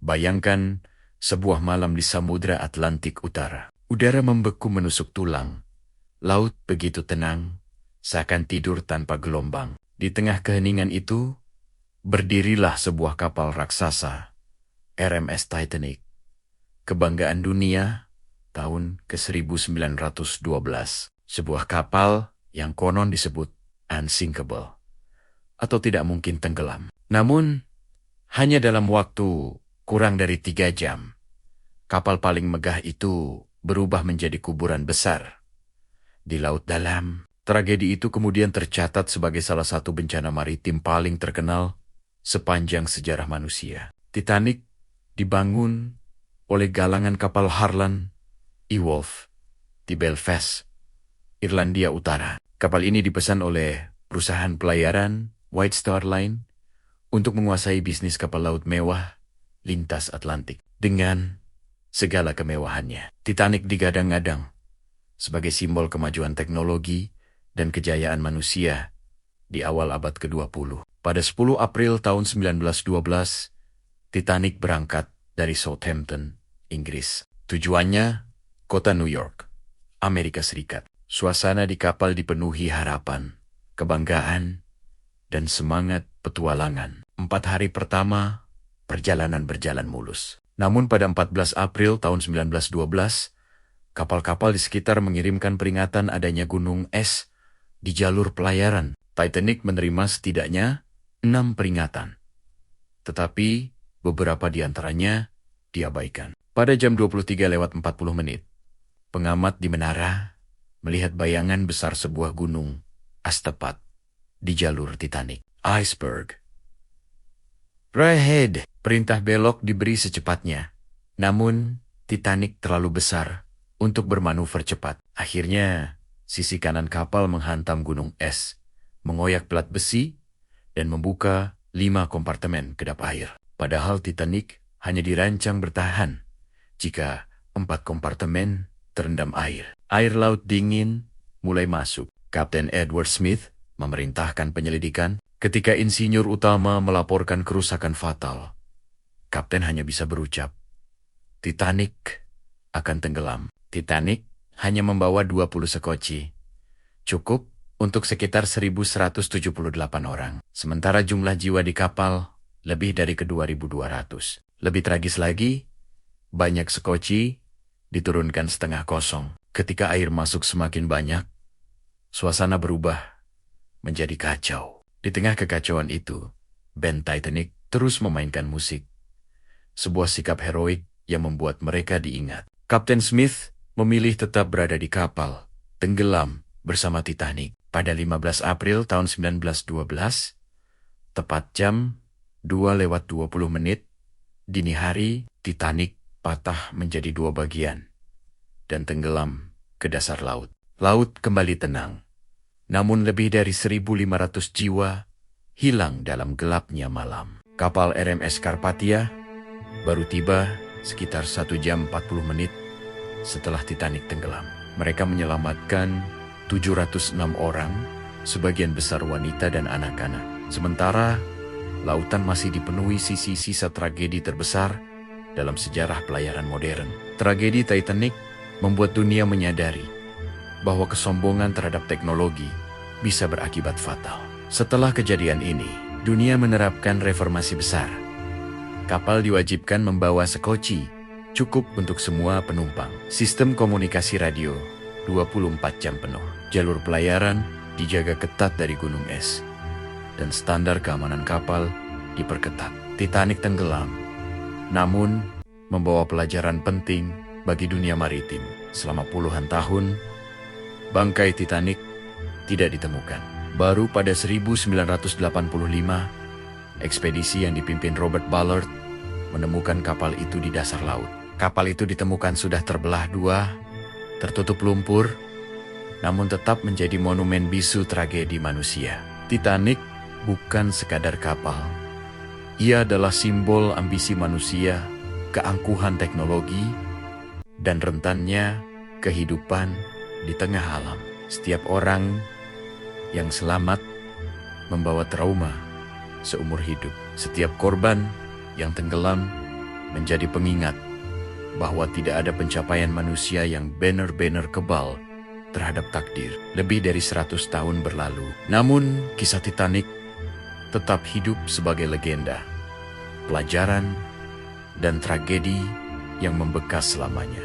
Bayangkan sebuah malam di Samudra Atlantik Utara. Udara membeku menusuk tulang. Laut begitu tenang, seakan tidur tanpa gelombang. Di tengah keheningan itu, berdirilah sebuah kapal raksasa, RMS Titanic. Kebanggaan dunia tahun ke-1912. Sebuah kapal yang konon disebut unsinkable, atau tidak mungkin tenggelam. Namun, hanya dalam waktu kurang dari 3 jam, kapal paling megah itu berubah menjadi kuburan besar. Di laut dalam, tragedi itu kemudian tercatat sebagai salah satu bencana maritim paling terkenal sepanjang sejarah manusia. Titanic dibangun oleh galangan kapal Harland E. Wolff di Belfast, Irlandia Utara. Kapal ini dipesan oleh perusahaan pelayaran White Star Line untuk menguasai bisnis kapal laut mewah lintas Atlantik. Dengan segala kemewahannya, Titanic digadang-gadang sebagai simbol kemajuan teknologi dan kejayaan manusia di awal abad ke-20. Pada 10 April tahun 1912, Titanic berangkat dari Southampton, Inggris. Tujuannya, kota New York, Amerika Serikat. Suasana di kapal dipenuhi harapan, kebanggaan, dan semangat petualangan. 4 hari pertama, perjalanan berjalan mulus. Namun pada 14 April tahun 1912, kapal-kapal di sekitar mengirimkan peringatan adanya gunung es di jalur pelayaran. Titanic menerima setidaknya 6 peringatan, tetapi beberapa di antaranya diabaikan. Pada jam 23:40, pengamat di menara melihat bayangan besar sebuah gunung as tepat di jalur Titanic. Iceberg. Right ahead, perintah belok diberi secepatnya. Namun, Titanic terlalu besar untuk bermanuver cepat. Akhirnya, sisi kanan kapal menghantam gunung es, mengoyak pelat besi, dan membuka 5 kompartemen kedap air. Padahal Titanic hanya dirancang bertahan jika 4 kompartemen terendam air. Air laut dingin mulai masuk. Kapten Edward Smith memerintahkan penyelidikan. Ketika insinyur utama melaporkan kerusakan fatal, kapten hanya bisa berucap, Titanic akan tenggelam. Titanic hanya membawa 20 sekoci, cukup untuk sekitar 1.178 orang. Sementara jumlah jiwa di kapal lebih dari ke-2.200. Lebih tragis lagi, banyak sekoci diturunkan setengah kosong. Ketika air masuk semakin banyak, suasana berubah menjadi kacau. Di tengah kekacauan itu, band Titanic terus memainkan musik. Sebuah sikap heroik yang membuat mereka diingat. Kapten Smith memilih tetap berada di kapal, tenggelam bersama Titanic. Pada 15 April tahun 1912, tepat jam 2:20, dini hari, Titanic patah menjadi 2 bagian dan tenggelam ke dasar laut. Laut kembali tenang. Namun lebih dari 1.500 jiwa hilang dalam gelapnya malam. Kapal RMS Carpathia baru tiba sekitar 1 jam 40 menit setelah Titanic tenggelam. Mereka menyelamatkan 706 orang, sebagian besar wanita dan anak-anak. Sementara, lautan masih dipenuhi sisa-sisa tragedi terbesar dalam sejarah pelayaran modern. Tragedi Titanic membuat dunia menyadari bahwa kesombongan terhadap teknologi bisa berakibat fatal. Setelah kejadian ini, dunia menerapkan reformasi besar. Kapal diwajibkan membawa sekoci, cukup untuk semua penumpang. Sistem komunikasi radio 24 jam penuh. Jalur pelayaran dijaga ketat dari gunung es. Dan standar keamanan kapal diperketat. Titanic tenggelam, namun membawa pelajaran penting bagi dunia maritim. Selama puluhan tahun, bangkai Titanic tidak ditemukan. Baru pada 1985, ekspedisi yang dipimpin Robert Ballard menemukan kapal itu di dasar laut. Kapal itu ditemukan sudah terbelah 2, tertutup lumpur, namun tetap menjadi monumen bisu tragedi manusia. Titanic bukan sekadar kapal. Ia adalah simbol ambisi manusia, keangkuhan teknologi, dan rentannya kehidupan di tengah alam. Setiap orang yang selamat membawa trauma seumur hidup. Setiap korban yang tenggelam menjadi pengingat bahwa tidak ada pencapaian manusia yang benar-benar kebal terhadap takdir. Lebih dari 100 tahun berlalu, namun kisah Titanic tetap hidup sebagai legenda, pelajaran, dan tragedi yang membekas selamanya.